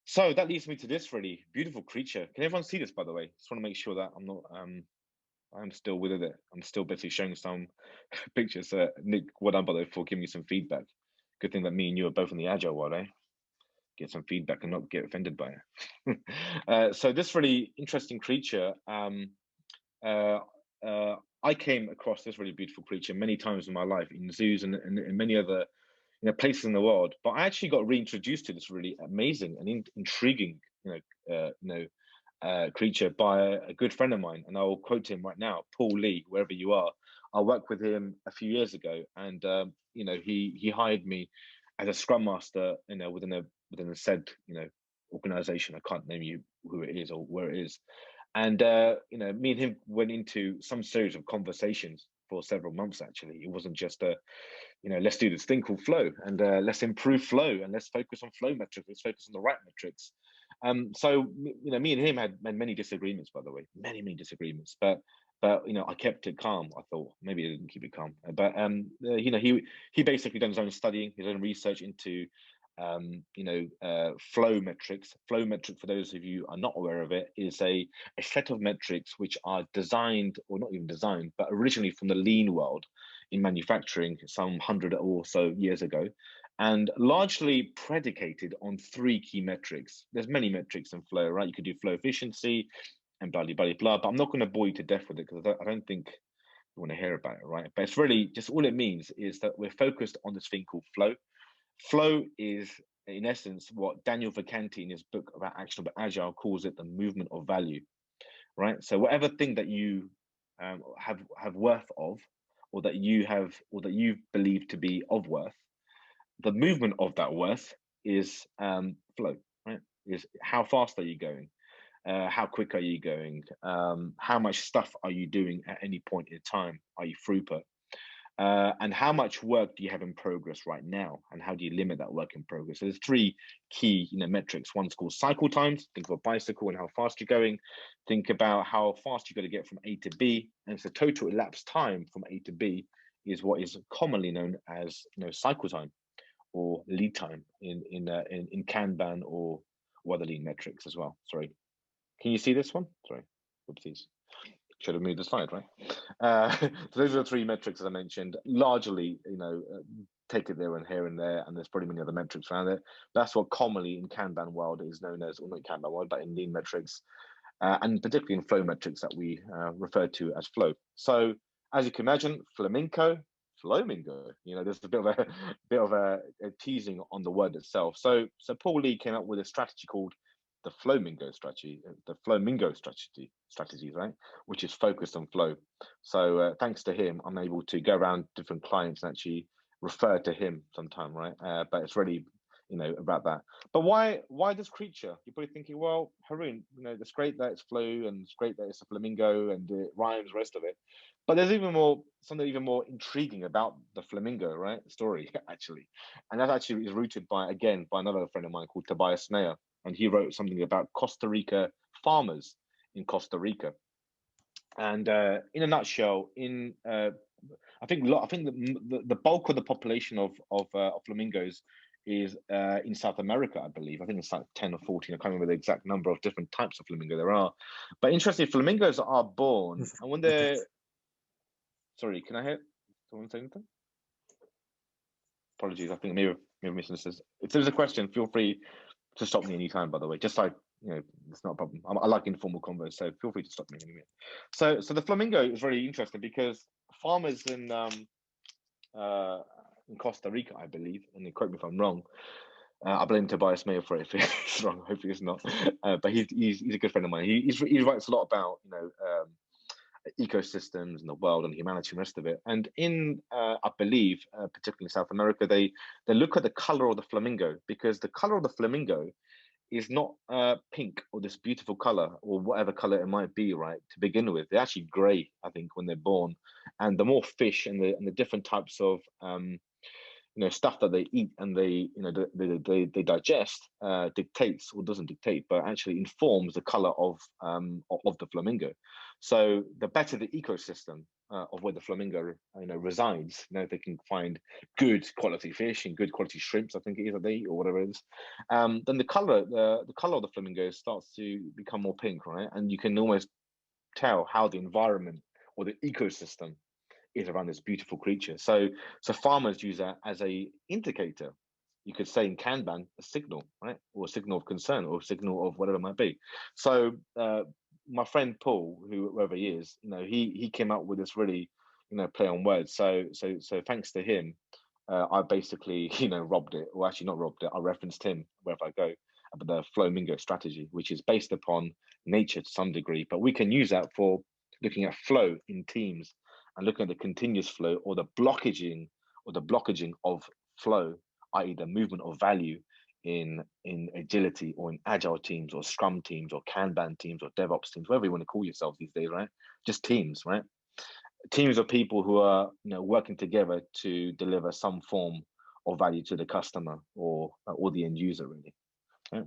So that leads me to this really beautiful creature. Can everyone see this, by the way? Just want to make sure that I'm still with it. I'm still basically showing some pictures. Nick, well done, by the way, for giving me some feedback. Good thing that me and you are both in the agile world, eh? Get some feedback and not get offended by it. So this really interesting creature, uh, I came across this really beautiful creature many times in my life in zoos and many other places in the world. But I actually got reintroduced to this really amazing and intriguing creature by a good friend of mine, and I'll quote him right now, Paul Lee, wherever you are. I worked with him a few years ago, and he hired me as a scrum master, within a said organization. I can't name you who it is or where it is, and me and him went into some series of conversations for several months. Actually, it wasn't just a let's do this thing called flow, and let's improve flow, and let's focus on flow metrics. Let's focus on the right metrics. So me and him had many disagreements, by the way, many disagreements. But I kept it calm. I thought maybe I didn't keep it calm, but he basically done his own studying, his own research into flow metrics. Flow metric, for those of you who are not aware of it, is a set of metrics which are designed, or not even designed, but originally from the lean world in manufacturing some hundred or so years ago, and largely predicated on three key metrics. There's many metrics in flow, right? You could do flow efficiency and blah, blah, blah, blah, but I'm not going to bore you to death with it because I don't think you want to hear about it, right? But it's really just all it means is that we're focused on this thing called flow. Flow is, in essence, what Daniel Vacanti in his book about actionable agile calls it the movement of value, right? So whatever thing that you have worth of, or that you believe to be of worth, the movement of that worth is flow, right? Is how fast are you going? How quick are you going? How much stuff are you doing at any point in time? Are you throughput? And how much work do you have in progress right now, and how do you limit that work in progress? So there's three key metrics. One's called cycle times. Think of a bicycle and how fast you're going. Think about how fast you got to get from A to B, and so total elapsed time from A to B is what is commonly known as cycle time or lead time in Kanban or other lean metrics as well. Sorry, can you see this one? Sorry, oopsies. Should have moved the slide, right? So those are the three metrics as I mentioned. Largely, take it there and here and there, and there's probably many other metrics around it. That's what commonly in Kanban world is known as, or not Kanban world, but in lean metrics, and particularly in flow metrics that we refer to as flow. So as you can imagine, Flow-mingo. There's a bit of a teasing on the word itself. So Paul Lee came up with a strategy called the Flow-mingo strategy, right? Which is focused on flow. So thanks to him, I'm able to go around different clients and actually refer to him sometime, right? But it's really, about that. But why this creature? You're probably thinking, well, Haroon, it's great that it's flow and it's great that it's a flamingo and it rhymes, the rest of it. But there's something even more intriguing about the flamingo, right? Story, actually. And that actually is rooted by another friend of mine called Tobias Mayer. And he wrote something about Costa Rica farmers in Costa Rica. And in a nutshell, I think the bulk of the population of flamingos is in South America, I believe. I think it's like 10 or 14. I can't remember the exact number of different types of flamingo there are. But interestingly, flamingos are born, and when they're sorry, can I hear someone say anything? Apologies, I think maybe missing this. If there's a question, feel free to stop me anytime, by the way. Just like, it's not a problem. I like informal convos, so feel free to stop me anyway. So the flamingo is really interesting because farmers in Costa Rica, I believe, and quote me if I'm wrong. I blame Tobias Mayer for it if it's wrong. Hopefully it's not. But he's a good friend of mine. He writes a lot about ecosystems and the world and humanity and the rest of it. And in I believe, particularly in South America, they look at the color of the flamingo, because the color of the flamingo is not pink or this beautiful color or whatever color it might be, right? To begin with, they're actually gray, I think, when they're born. And the more fish and the different types of stuff that they eat and they digest dictates, or doesn't dictate, but actually informs the color of the flamingo. So the better the ecosystem, of where the flamingo, resides. They can find good quality fish and good quality shrimps, I think it is, a day or whatever it is. Then the color of the flamingo starts to become more pink, right? And you can almost tell how the environment or the ecosystem is around this beautiful creature. So farmers use that as a indicator. You could say in Kanban, a signal, right? Or a signal of concern or a signal of whatever it might be. So my friend Paul, whoever he is, he came up with this really, play on words. So thanks to him, I basically, robbed it, or actually not robbed it. I referenced him wherever I go about the Flow-mingo strategy, which is based upon nature to some degree, but we can use that for looking at flow in teams and looking at the continuous flow or the blockaging of flow, i.e., the movement of value in agility or in agile teams or scrum teams or Kanban teams or DevOps teams, whatever you want to call yourselves these days, right? Just teams, right? Teams of people who are working together to deliver some form of value to the customer or the end user, really. Right?